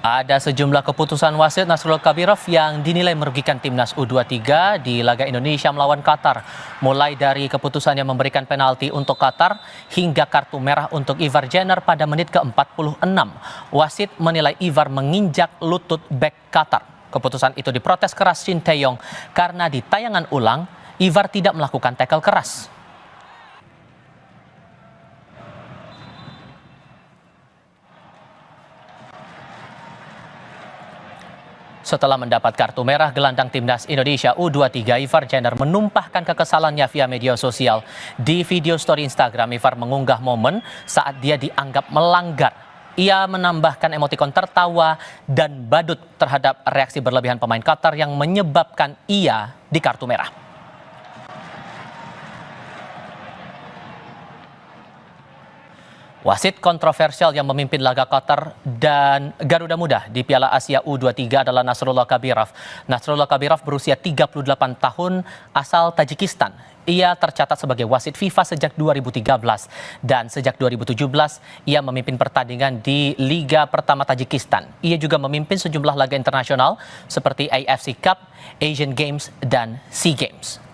Ada sejumlah keputusan wasit Nasrullah Kabirov yang dinilai merugikan timnas U23 di laga Indonesia melawan Qatar. Mulai dari keputusan yang memberikan penalti untuk Qatar hingga kartu merah untuk Ivar Jenner pada menit ke-46. Wasit menilai Ivar menginjak lutut bek Qatar. Keputusan itu diprotes keras Shin Tae-yong karena di tayangan ulang Ivar tidak melakukan tackle keras. Setelah mendapat kartu merah, gelandang timnas Indonesia U23 Ivar Jenner menumpahkan kekesalannya via media sosial. Di video story Instagram, Ivar mengunggah momen saat dia dianggap melanggar. Ia menambahkan emotikon tertawa dan badut terhadap reaksi berlebihan pemain Qatar yang menyebabkan ia di kartu merah. Wasit kontroversial yang memimpin laga Qatar dan Garuda Muda di Piala Asia U23 adalah Nasrullah Kabirov. Nasrullah Kabirov berusia 38 tahun, asal Tajikistan. Ia tercatat sebagai wasit FIFA sejak 2013 dan sejak 2017 ia memimpin pertandingan di Liga Pertama Tajikistan. Ia juga memimpin sejumlah laga internasional seperti AFC Cup, Asian Games, dan SEA Games.